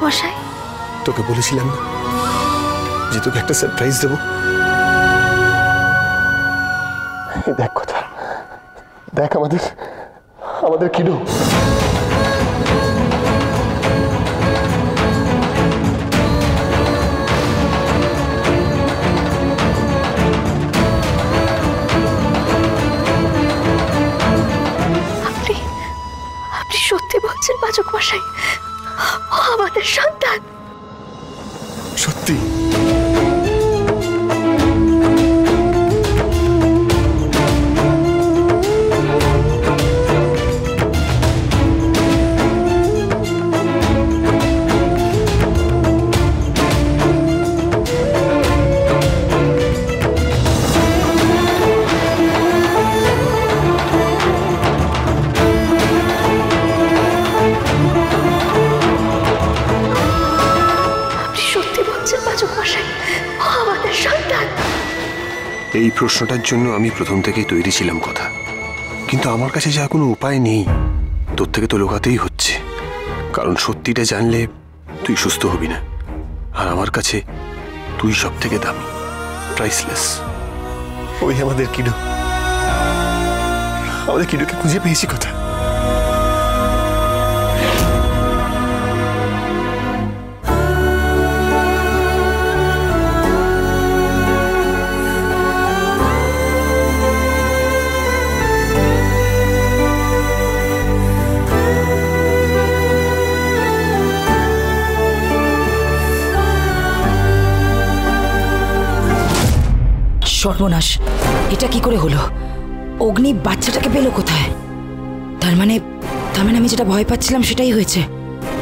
মশাই? তোকে বলেছিলাম না যে তোকে একটা সারপ্রাইজ দেবো। দেখ কথা, দেখ আমাদের কিডো। আপনি সত্যি বলছেন পাচক মশাই? আমাদের সন্তান সত্যি? এই প্রশ্নটার জন্য আমি প্রথম থেকেই তৈরি ছিলাম কথা, কিন্তু আমার কাছে যা কোনো উপায় নেই। তোর থেকে তো লুকাতেই হচ্ছে, কারণ সত্যিটা জানলে তুই সুস্থ হবি না, আর আমার কাছে তুই সব থেকে দামি, প্রাইসলেস। ওই আমাদের কিডোকে খুঁজে পেয়েছি কথা। সর্বনাশ, এটা কি করে হলো? অগ্নি বাচ্চাটাকে পেল কোথায়? তার মানে আমি যেটা ভয় পাচ্ছিলাম সেটাই হয়েছে।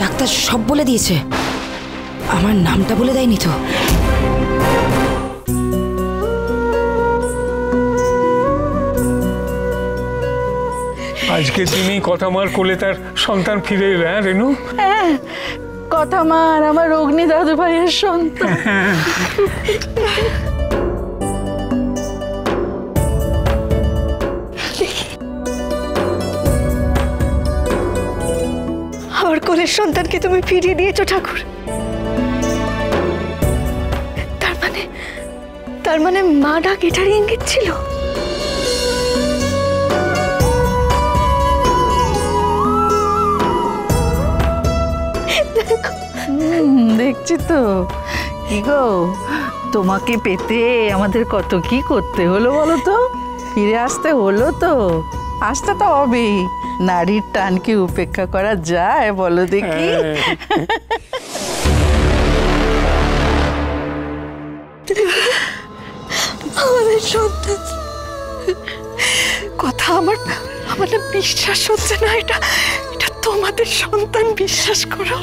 ডাক্তার সব বলে দিয়েছে, আমার নামটা বলে দেয়নি তো? আজকে দিনই কথামার কোলে তার সন্তান ফিরে এলো। হ্যাঁ রেনু? হ্যাঁ, কথামার আমার অগ্নি দাদু ভাইয়ের সন্তান। আমার কোলের সন্তানকে তুমি ফিরিয়ে দিয়েছো ঠাকুর। তার মানে মা ডাক এটারই ইঙ্গিত ছিল। দেখছি তো। কি গো, তোমাকে পেতে আমাদের কত কি করতে হলো বলো তো? ফিরে আসতে হলো তো, আসতে তো হবেই। নারীর টানকে উপেক্ষা করা যায় বলো দেখি? আমাদের সন্তান কথা আমার না বিশ্বাস হচ্ছে না। এটা তোমাদের সন্তান, বিশ্বাস করো।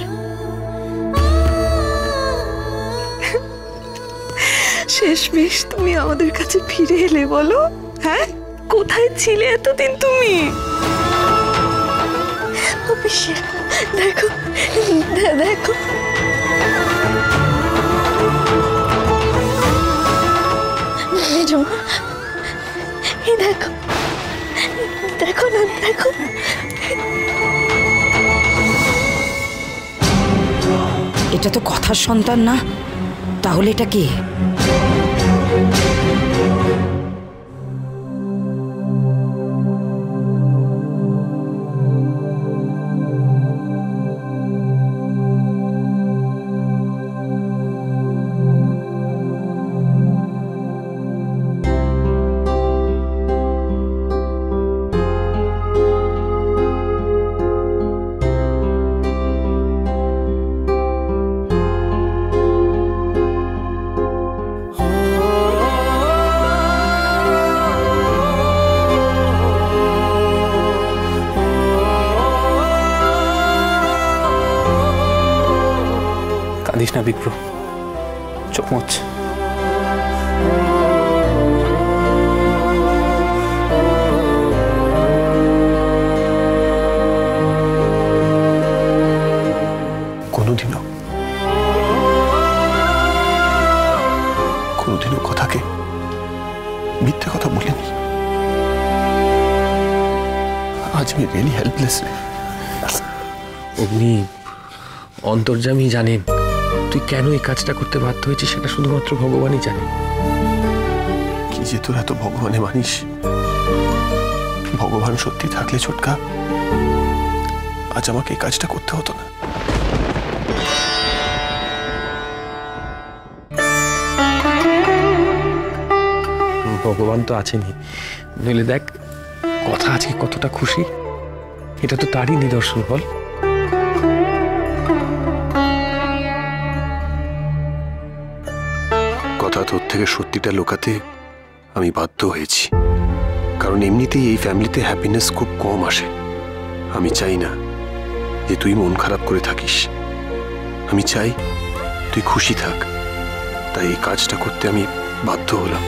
শেষমেশ তুমি আমাদের কাছে ফিরে এলে বলো। হ্যাঁ, কোথায় ছিলে এতদিন তুমি? দেখো দেখো, এই দেখো দেখো না, দেখো। এটা তো কথার সন্তান না, তাহলে এটা কে? কাঁদিস না বিপ্র, চোখ মুছ। কোনোদিনও কথাকে মিথ্যে কথা বলিনি। আজ আমি রিয়েলি হেল্পলেস। অন্তর্যামী জানেন তুই কেন এই কাজটা করতে বাধ্য হয়েছিস, সেটা শুধুমাত্র ভগবানই জানে। কি যে তোর এত ভগবানে মানিস? ভগবান সত্যি থাকলে ছোটকা আজ আমাকে এই কাজটা করতে হতো না। ভগবান তো আছেনই, নইলে দেখ কথা আজকে কতটা খুশি, এটা তো তারই নিদর্শন বল। কথা তোর থেকে সত্যিটা লুকাতে আমি বাধ্য হয়েছি, কারণ এমনিতেই এই ফ্যামিলিতে হ্যাপিনেস খুব কম আসে। আমি চাই না যে তুই মন খারাপ করে থাকিস, আমি চাই তুই খুশি থাক, তাই এই কাজটা করতে আমি বাধ্য হলাম।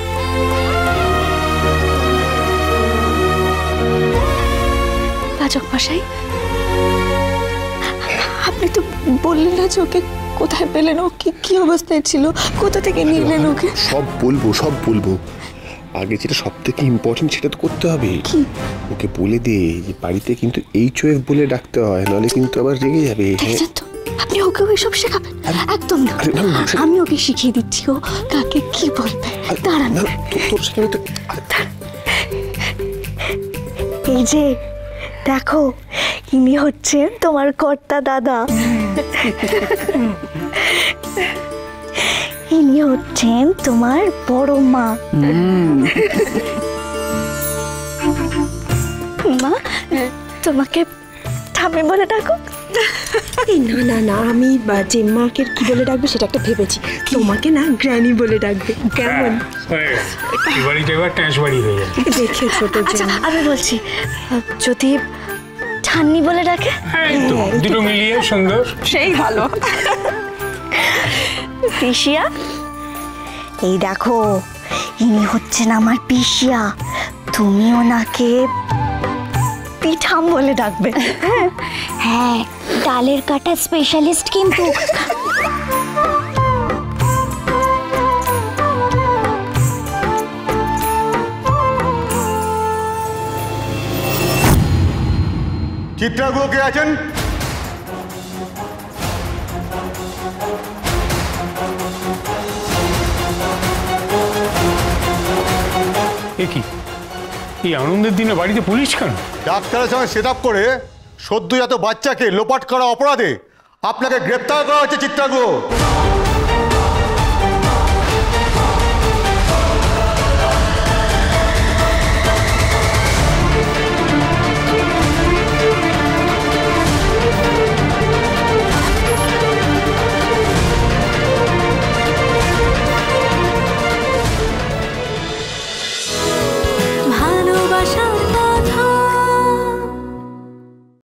পাচক মশাই, আপনি তো বললেন না যে ওকে কোথায় পেলেন, ও কি অবস্থায় ছিল, কোথা থেকে নিলেন ওকে? সব বলবো। আগে যেটা সব থেকে ইম্পর্টেন্ট সেটা তো করতে হবে। ওকে বলে দে যে বাড়িতে কিন্তু HOF বলে ডাকতে হয়, নাহলে কিন্তু আবার রেগে যাবে। দেখছেন তো, আপনি ওকে ওইসব শেখাবেন? একদম না, আমি ওকে শিখিয়ে দিচ্ছি ও কাকে কি বলবে। দাঁড়ান, এই যে দেখো, ইনি হচ্ছেন তোমার কর্তা দাদা, ইনি হচ্ছেন তোমার বড় মা। মা, তোমাকে ঠাম্মি বলে ডাকো? না না, আমি জেম্মাকে কি বলে ডাকবে সেটা একটা ভেবেছি। তোমাকে না গ্র্যানি বলে ডাকবে, কেমন? এবার ট্যাঁস বাড়ি হয়ে যাবে। দেখে ছোট জেম্মা। আমি বলছি, যদি ঠান্নি বলে ডাকে? দুটো মিলিয়ে সুন্দর, সেই ভালো। পিসিয়া, এই দেখো, ইনি হচ্ছেন আমার পিসিয়া, তুমি ওনাকে পিঠাম বলে ডাকবে। হ্যাঁ, ডালের কাটা স্পেশালিস্ট কিন্তু। চিত্রাগুলো কে আছেন? কি এই আনন্দের দিনে বাড়িতে পুলিশ কেন? ডাক্তারের সঙ্গে সেট আপ করে সদ্যজাত বাচ্চাকে লোপাট করা অপরাধে আপনাকে গ্রেপ্তার করা হচ্ছে চিত্রাগুলো।